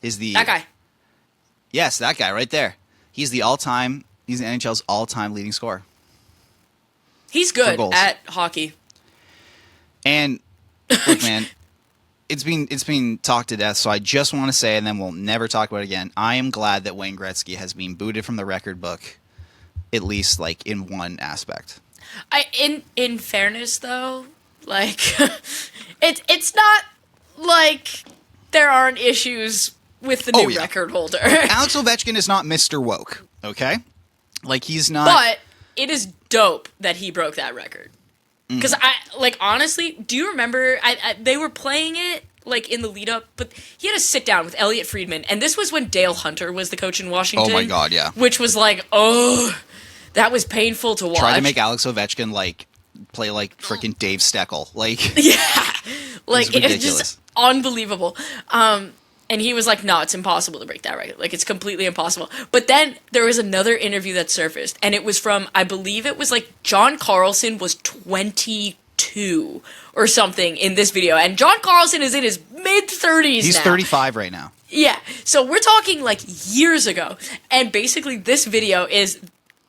is the That guy. Yes, that guy right there. He's the NHL's all-time leading scorer. He's good at hockey. And look, man, it's been talked to death, so I just want to say, and then we'll never talk about it again, I am glad that Wayne Gretzky has been booted from the record book, at least like in one aspect. In fairness though, like it's not like there aren't issues with the new record holder. Alex Ovechkin is not Mr. Woke, okay? Like, he's not. But it is dope that he broke that record. Because honestly, do you remember? They were playing it like in the lead up, but he had to sit down with Elliot Friedman, and this was when Dale Hunter was the coach in Washington. Oh my God, yeah. Which was like, that was painful to watch. Try to make Alex Ovechkin like play like freaking Dave Steckel, like yeah, like it was it's just unbelievable. And he was like, no, it's impossible to break that record. Like, it's completely impossible. But then there was another interview that surfaced, and it was from, I believe it was like John Carlson was 22 or something in this video. And John Carlson is in his mid-30s He's now. 35 right now. Yeah. So we're talking like years ago. And basically this video is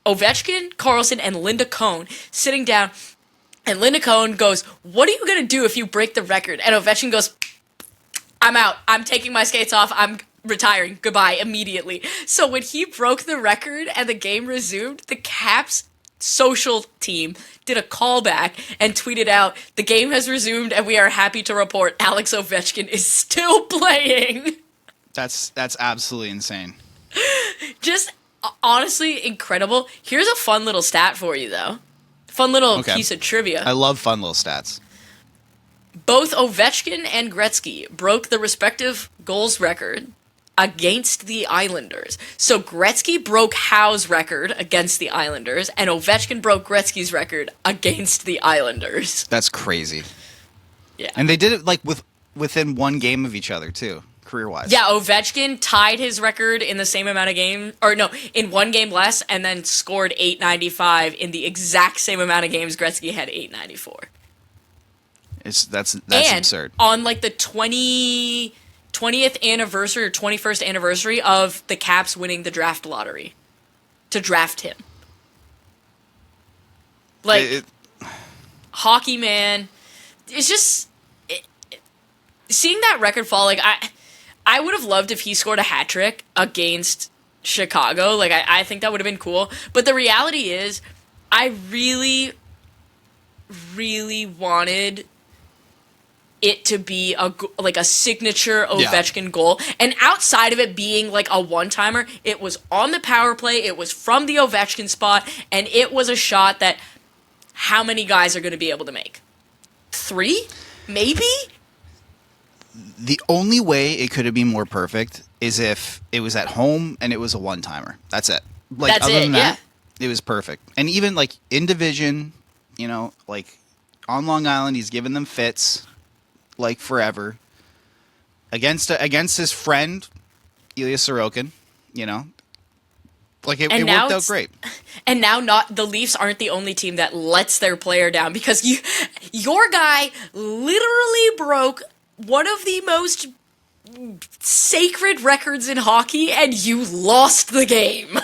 Ovechkin, Carlson, and Linda Cohn sitting down. And Linda Cohn goes, what are you going to do if you break the record? And Ovechkin goes, I'm out. I'm taking my skates off. I'm retiring. Goodbye immediately. So when he broke the record and the game resumed, the Caps social team did a callback and tweeted out, the game has resumed and we are happy to report Alex Ovechkin is still playing. That's absolutely insane. Just honestly incredible. Here's a fun little stat for you, though. Fun little piece of trivia. I love fun little stats. Both Ovechkin and Gretzky broke the respective goals record against the Islanders. So Gretzky broke Howe's record against the Islanders, and Ovechkin broke Gretzky's record against the Islanders. That's crazy. Yeah. And they did it like within one game of each other too, career-wise. Yeah, Ovechkin tied his record in the same amount of game, or no, in one game less, and then scored 895 in the exact same amount of games Gretzky had 894. That's and absurd. On like the 20th anniversary or 21st anniversary of the Caps winning the draft lottery to draft him. Like, hockey, man. It's just seeing that record fall. Like, I would have loved if he scored a hat trick against Chicago. Like, I think that would have been cool. But the reality is, I really, really wanted it to be a signature Ovechkin goal. And outside of it being like a one-timer, it was on the power play, it was from the Ovechkin spot, and it was a shot that how many guys are going to be able to make? 3? Maybe? The only way it could have been more perfect is if it was at home and it was a one-timer. That's it. Like, That's other it, than that, yeah. it was perfect. And even like in division, you know, like on Long Island, he's given them fits like forever against his friend Ilya Sorokin, you know, like it worked out great. And now the Leafs aren't the only team that lets their player down, because your guy literally broke one of the most sacred records in hockey and you lost the game.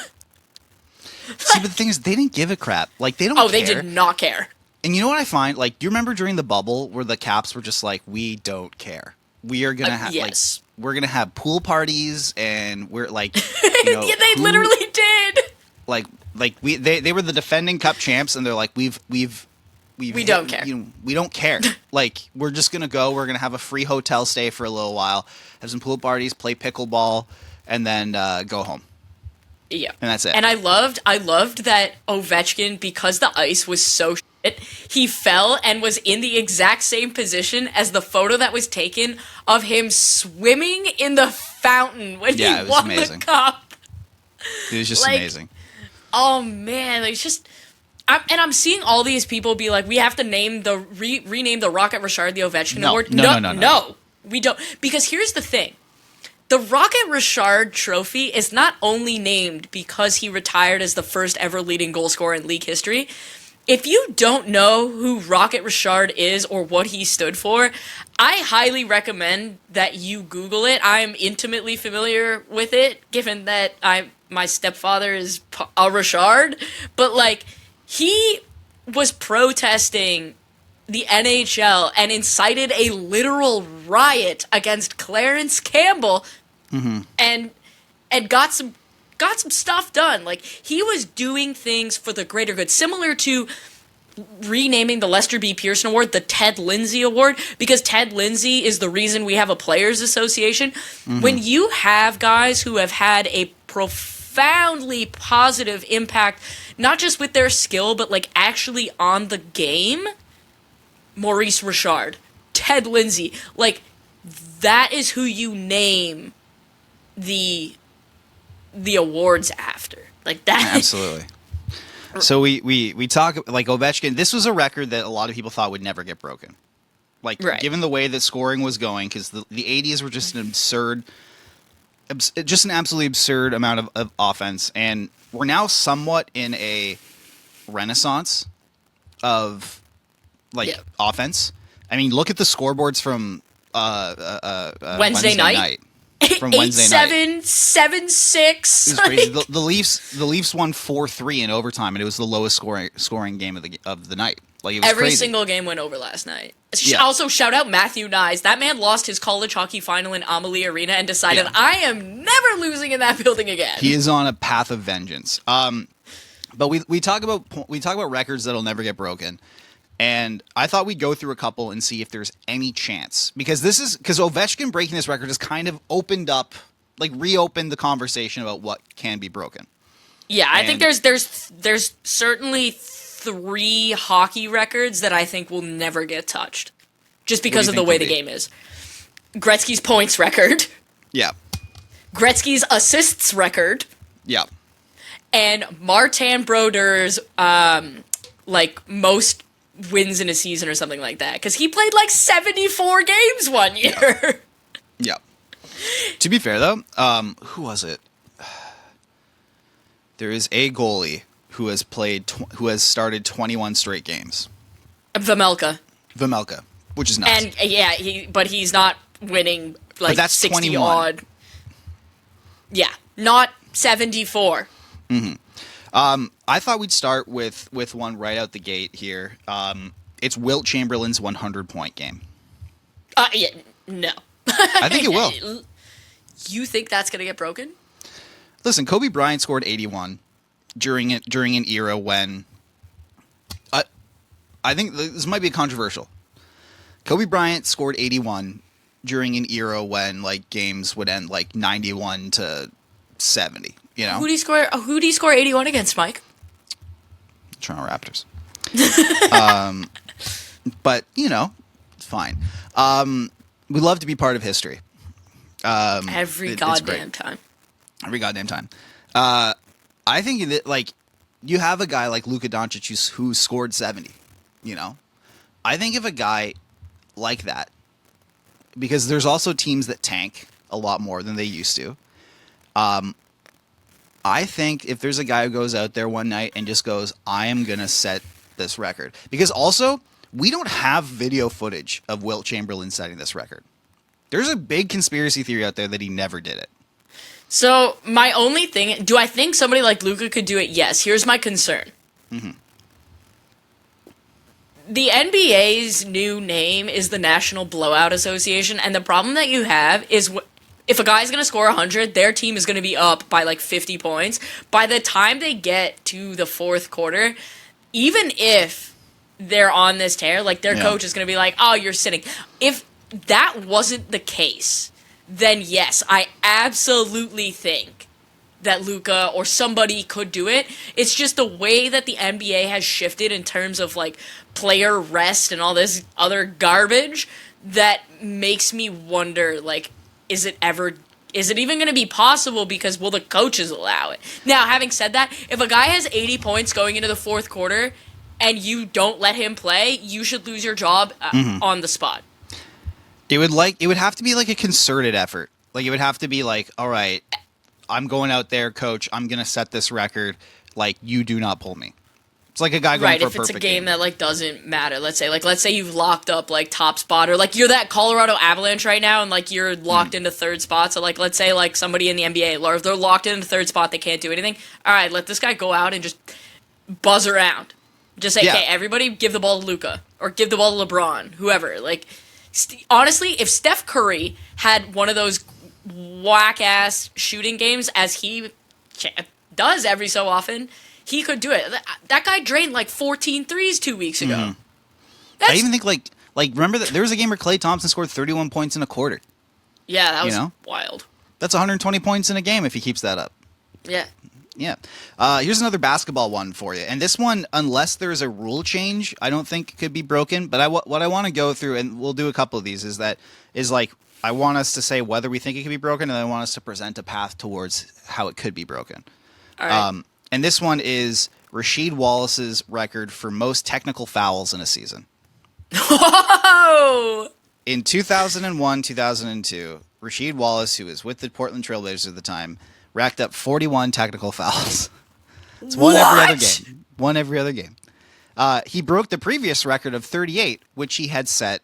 See, but the thing is, they didn't give a crap. Like, they don't care. Oh, they did not care. And you know what I find? Like, do you remember during the bubble where the Caps were just like, we don't care. We are going to have, yes. like, we're going to have pool parties, and we're, like, you know. Yeah, they literally did. Like they were the defending cup champs, and they're like, we don't care. You know, we don't care. Like, we're just going to go. We're going to have a free hotel stay for a little while, have some pool parties, play pickleball, and then go home. Yeah. And that's it. And I loved that Ovechkin, because the ice was so shit, he fell and was in the exact same position as the photo that was taken of him swimming in the fountain when he won amazing. The cup. It was just amazing. Oh man, like, it's just I'm seeing all these people be like, we have to name rename the Rocket Richard the Ovechkin Award. No, we don't. Because here's the thing. The Rocket Richard Trophy is not only named because he retired as the first ever leading goal scorer in league history. if you don't know who Rocket Richard is or what he stood for, I highly recommend that you Google it. I'm intimately familiar with it, given that my stepfather is a Richard. But, like, he was protesting the NHL and incited a literal riot against Clarence Campbell, and got some stuff done. Like, he was doing things for the greater good, similar to renaming the Lester B. Pearson Award the Ted Lindsay Award, because Ted Lindsay is the reason we have a Players Association. When you have guys who have had a profoundly positive impact, not just with their skill, but, like, actually on the game, Maurice Richard, Ted Lindsay, like, that is who you name the awards after. Like, that. Absolutely. So we talk, like, Ovechkin. This was a record that a lot of people thought would never get broken. Like, Right. given the way that scoring was going, because the 80s were just an absolutely absurd amount of offense, and we're now somewhat in a renaissance of, like, offense. I mean, look at the scoreboards from Wednesday night. From 8-7, 7-6. It was crazy. The Leafs won 4-3 in overtime, and it was the lowest scoring game of the night. Like, it was Every crazy. single game went over last night. Yeah. Also, shout out Matthew Nyes. That man lost his college hockey final in Amalie Arena and decided, I am never losing in that building again. He is on a path of vengeance. But we talk about records that'll never get broken. And I thought we'd go through a couple and see if there's any chance, because Ovechkin breaking this record has kind of reopened the conversation about what can be broken. Yeah, I think there's certainly 3 hockey records that I think will never get touched, just because of the way the game is. Gretzky's points record. Yeah. Gretzky's assists record. Yeah. And Martin Brodeur's most wins in a season or something like that, because he played like 74 games one year. Yeah. To be fair though, who was it? There is a goalie who has started 21 straight games. Vejmelka, which is nuts. And but he's not winning like but that's 60 21. odd. Yeah, not 74. I thought we'd start with one right out the gate here. It's Wilt Chamberlain's 100-point game. Yeah, no. I think it will. You think that's going to get broken? Listen, Kobe Bryant scored 81 during an era when I think this might be controversial. Kobe Bryant scored 81 during an era when, like, games would end like 91-70. You know, Who'd he score 81 against, Mike? Toronto Raptors. But, you know, it's fine. We love to be part of history. Every goddamn time. Every goddamn time. I think that, like, you have a guy like Luka Doncic who scored 70, you know? I think if a guy like that, because there's also teams that tank a lot more than they used to, I think if there's a guy who goes out there one night and just goes, I am going to set this record. Because also, we don't have video footage of Wilt Chamberlain setting this record. There's a big conspiracy theory out there that he never did it. So, my only thing, do I think somebody like Luka could do it? Yes. Here's my concern. Mm-hmm. The NBA's new name is the National Blowout Association, and the problem that you have is if a guy's going to score 100, their team is going to be up by like 50 points. By the time they get to the fourth quarter, even if they're on this tear, like, their coach is going to be like, oh, you're sitting. If that wasn't the case, then yes, I absolutely think that Luka or somebody could do it. It's just the way that the NBA has shifted in terms of, like, player rest and all this other garbage that makes me wonder, like, is it even going to be possible, because will the coaches allow it? Now, having said that, if a guy has 80 points going into the fourth quarter and you don't let him play, you should lose your job on the spot. It would have to be like a concerted effort. Like, it would have to be like, all right, I'm going out there, coach, I'm going to set this record. Like, you do not pull me. It's like a guy going Right, for a if it's perfect a game that like doesn't matter, let's say you've locked up like top spot, or like you're that Colorado Avalanche right now and like you're locked into third spot. So like let's say like somebody in the NBA, or if they're locked into third spot, they can't do anything. All right, let this guy go out and just buzz around. Just say, Yeah. okay, everybody give the ball to Luka or give the ball to LeBron, whoever. Like honestly, if Steph Curry had one of those whack ass shooting games as he does every so often, he could do it. That guy drained like 14 threes 2 weeks ago. I even think like remember that there was a game where Klay Thompson scored 31 points in a quarter. Yeah, that was wild. That's 120 points in a game if he keeps that up. Yeah. Yeah. Here's another basketball one for you. And this one, unless there's a rule change, I don't think could be broken. But what I want to go through, and we'll do a couple of these, is like I want us to say whether we think it could be broken, and I want us to present a path towards how it could be broken. All right. And this one is Rasheed Wallace's record for most technical fouls in a season. Whoa! In 2001, 2002, Rasheed Wallace, who was with the Portland Trailblazers at the time, racked up 41 technical fouls. It's one every other game. One every other game. He broke the previous record of 38, which he had set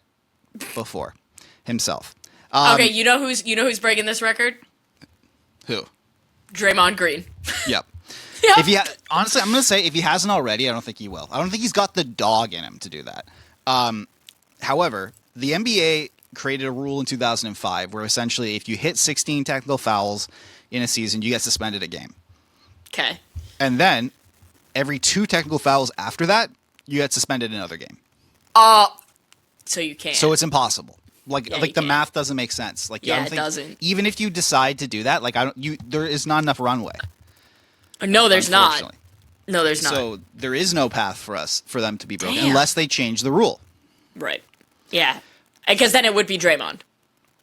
before himself. Okay, you know who's breaking this record? Who? Draymond Green. Yep. Yep. If he honestly, I'm going to say if he hasn't already, I don't think he will. I don't think he's got the dog in him to do that. However, the NBA created a rule in 2005 where essentially if you hit 16 technical fouls in a season, you get suspended a game. Okay. And then every 2 technical fouls after that, you get suspended another game. So you can't. So it's impossible. Like Yeah, the you can't. math doesn't make sense. Like Yeah, I don't it think, doesn't. even if you decide to do that, like there is not enough runway. No, there's not. Unfortunately. No, there's not. So there is no path for them to be broken Damn. unless they change the rule. Right. Yeah. Because then it would be Draymond.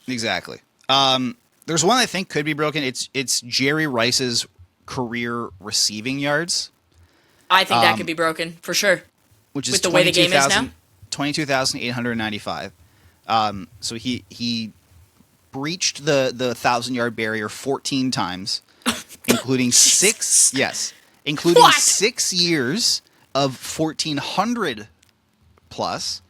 Exactly. There's one I think could be broken. It's Jerry Rice's career receiving yards, I think that could be broken for sure. which is With the way the game is now? 22,895. So he breached the 1,000-yard barrier 14 times, including including What? 6 years of 1,400 plus.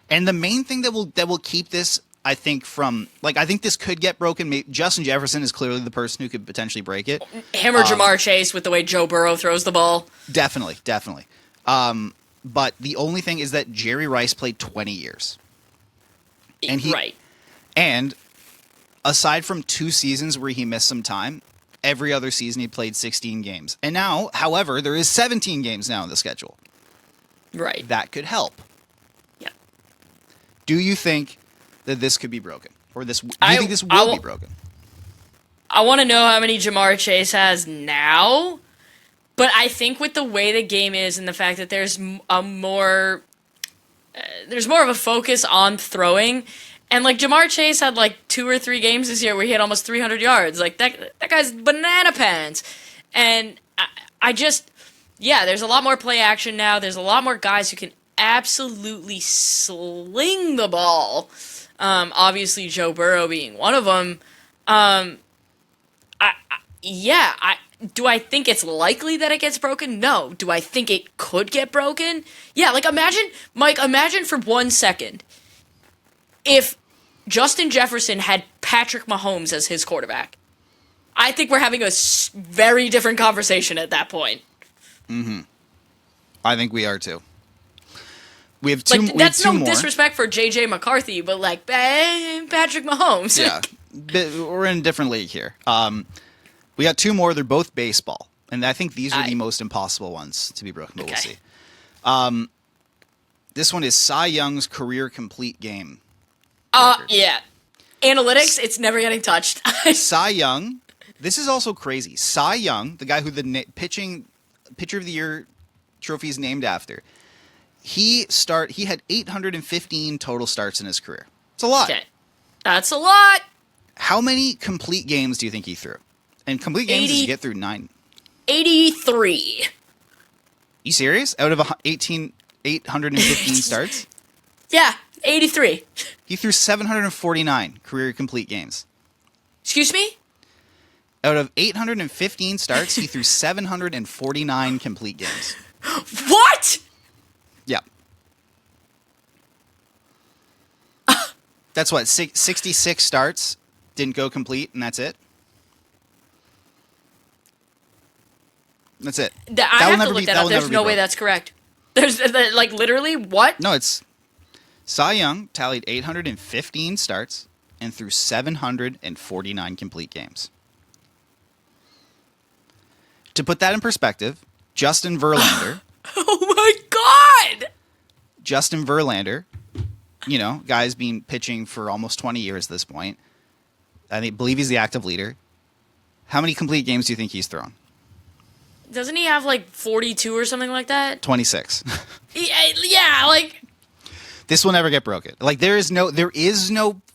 And the main thing that will keep this, I think, I think this could get broken. Justin Jefferson is clearly the person who could potentially break it. Him or Jamar Chase with the way Joe Burrow throws the ball. Definitely. But the only thing is that Jerry Rice played 20 years. Right. And aside from 2 seasons where he missed some time, every other season he played 16 games. And now, however, there is 17 games now in the schedule. Right. That could help. Yeah. Do you think that this could be broken? Or do you think this will be broken? I want to know how many Jamar Chase has now, but I think with the way the game is and the fact that there's more of a focus on throwing, and like Jamar Chase had like 2 or 3 games this year where he had almost 300 yards. Like that guy's banana pants, and I just there's a lot more play action now. There's a lot more guys who can absolutely sling the ball. Obviously Joe Burrow being one of them. Do I think it's likely that it gets broken? No. Do I think it could get broken? Yeah, like imagine for 1 second if Justin Jefferson had Patrick Mahomes as his quarterback. I think we're having a very different conversation at that point. Mm-hmm. I think we are too. We have two. Like that's no more. disrespect for JJ McCarthy, but like Patrick Mahomes. Yeah, we're in a different league here. We got 2 more. They're both baseball, and I think these are the most impossible ones to be broken. But Okay. we'll see. This one is Cy Young's career complete game. record. Yeah. Analytics, it's never getting touched. Cy Young. This is also crazy. Cy Young, the guy who the pitcher of the year trophy is named after. He had 815 total starts in his career. It's a lot. Okay. That's a lot. How many complete games do you think he threw? And complete games is you get through 9. 83. You serious? Out of 815 starts? Yeah, 83. He threw 749 career complete games. Excuse me? Out of 815 starts, he threw 749 complete games. What? Yeah. That's what, 66 starts, didn't go complete, and that's it? That's it. I have to look that up. There's no way that's correct. There's, like, literally, what? No, it's... Cy Young tallied 815 starts and threw 749 complete games. To put that in perspective, Justin Verlander... Oh my god! Justin Verlander, you know, guy's been pitching for almost 20 years at this point. I believe he's the active leader. How many complete games do you think he's thrown? Doesn't he have like 42 or something like that? 26. Yeah, like... This will never get broken. Like, there is no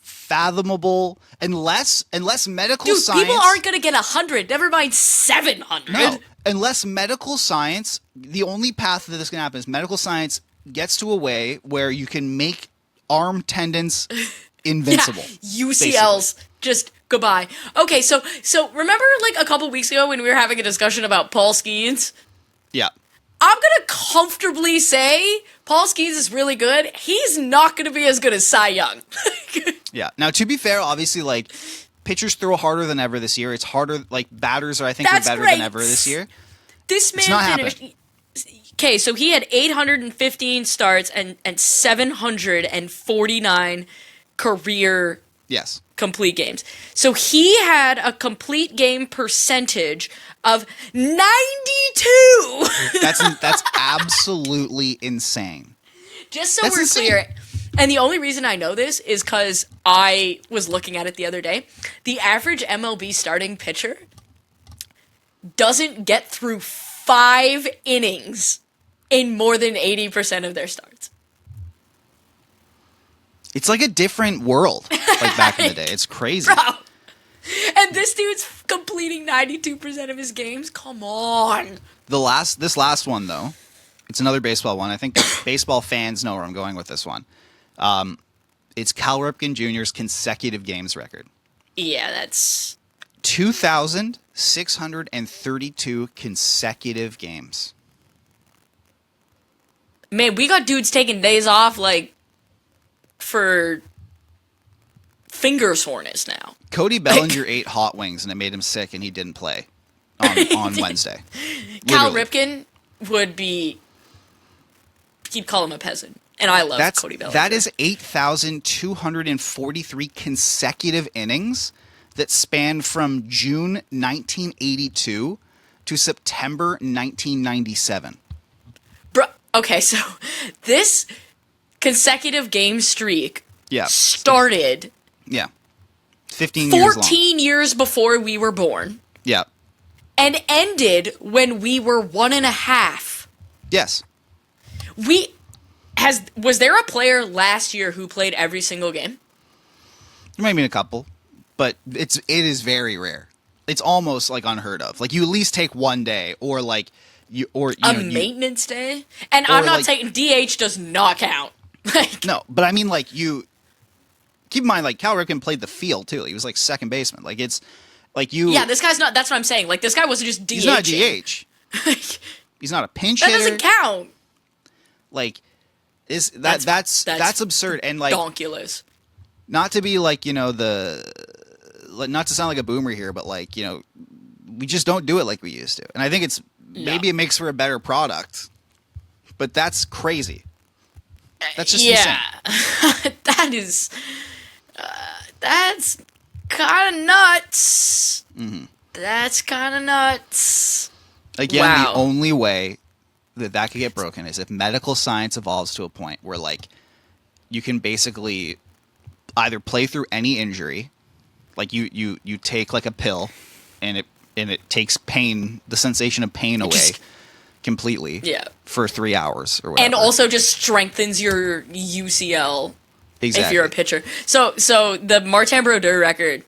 fathomable, unless medical Dude, science... people aren't going to get 100, never mind 700. No, unless medical science, the only path that this is going to happen is medical science gets to a way where you can make arm tendons invincible. Yeah, UCLs, basically. Just goodbye. Okay, so remember like a couple weeks ago when we were having a discussion about Paul Skeens? Yeah. I'm going to comfortably say Paul Skeens is really good. He's not going to be as good as Cy Young. Yeah. Now, to be fair, obviously, like, pitchers throw harder than ever this year. It's harder, like, batters are, I think, better than ever this year. This man finished... Okay, so he had 815 starts and 749 career complete games. So he had a complete game percentage of 92. That's absolutely insane. Just so we're clear, and the only reason I know this is because I was looking at it the other day. The average MLB starting pitcher doesn't get through 5 innings in more than 80% of their starts. It's like a different world, like back in the day. It's crazy. Bro. And this dude's completing 92% of his games? Come on. This last one, though, it's another baseball one. I think baseball fans know where I'm going with this one. It's Cal Ripken Jr.'s consecutive games record. Yeah, that's... 2,632 consecutive games. Man, we got dudes taking days off, like, for finger soreness now. Cody Bellinger ate hot wings and it made him sick and he didn't play on Wednesday. Cal Ripken would be... He'd call him a peasant. And I love Cody Bellinger. That is 8,243 consecutive innings that span from June 1982 to September 1997. Bro, okay, so this consecutive game streak started 15 years long. 14 years before we were born. Yeah. And ended when we were 1.5. Yes. Was there a player last year who played every single game? There might be a couple, but it is very rare. It's almost like unheard of. Like, you at least take one day, or like maintenance day. And I'm not saying DH does not count. No, but I mean, like, you keep in mind, like, Cal Ripken played the field too. He was like second baseman. Like, it's like you. Yeah, this guy's not. That's what I'm saying. Like, this guy wasn't just DH. He's not a DH. He's not a pinch hitter. That doesn't count. Like, that's absurd. And like, donkulous. Not to be like, not to sound like a boomer here, but like, we just don't do it like we used to. And I think maybe it makes for a better product, but that's crazy. That's just insane. That's kind of nuts. Mm-hmm. That's kind of nuts. Again, the only way that could get broken is if medical science evolves to a point where, like, you can basically either play through any injury, like you take like a pill, and it takes the sensation of pain away completely. For 3 hours or whatever. And also just strengthens your UCL if you're a pitcher. So the Martin Brodeur record,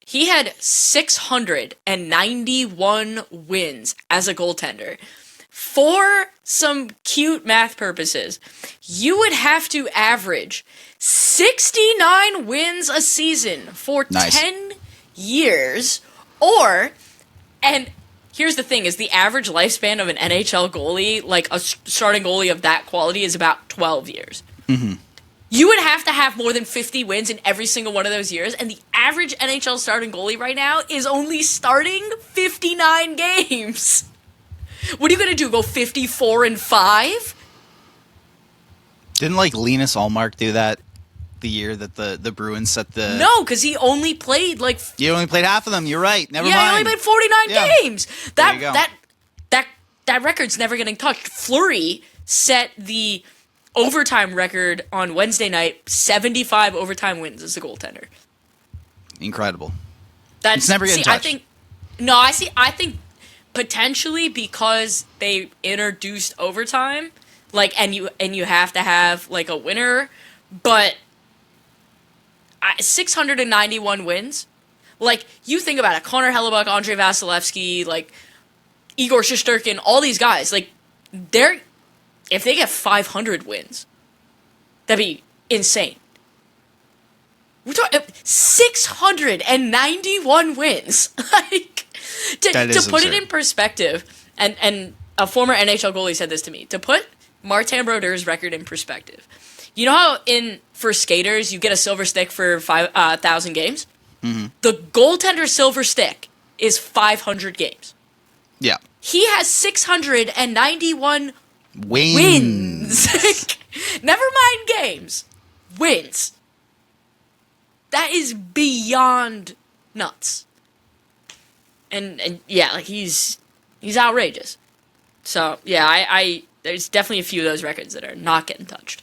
he had 691 wins as a goaltender. For some cute math purposes, you would have to average 69 wins a season for 10 years, and here's the thing: is the average lifespan of an NHL goalie, like a starting goalie of that quality, is about 12 years. Mm-hmm. You would have to have more than 50 wins in every single one of those years, and the average NHL starting goalie right now is only starting 59 games. What are you going to do, go 54-5? Didn't, like, Linus Ullmark do that the year that the Bruins set the... No, because he only played, like... You only played half of them, you're right, never mind. Yeah, he only played 49 games. There you go. That record's never getting touched. Fleury set the overtime record on Wednesday night, 75 overtime wins as a goaltender. Incredible. That's it's never getting touched. I think potentially because they introduced overtime, like, and you have to have like a winner, but 691 wins. Like, you think about it, Connor Hellebuck, Andrei Vasilevsky, like Igor Shesterkin, all these guys, like, if they get 500 wins, that'd be insane. We're talking 691 wins. Like, to put it in perspective, and a former NHL goalie said this to me, to put Martin Brodeur's record in perspective. You know how for skaters you get a silver stick for 1,000 games? Mm-hmm. The goaltender silver stick is 500 games. Yeah. He has 691 wins. Never mind games. Wins. That is beyond nuts. And yeah, like he's outrageous. So yeah, I there's definitely a few of those records that are not getting touched.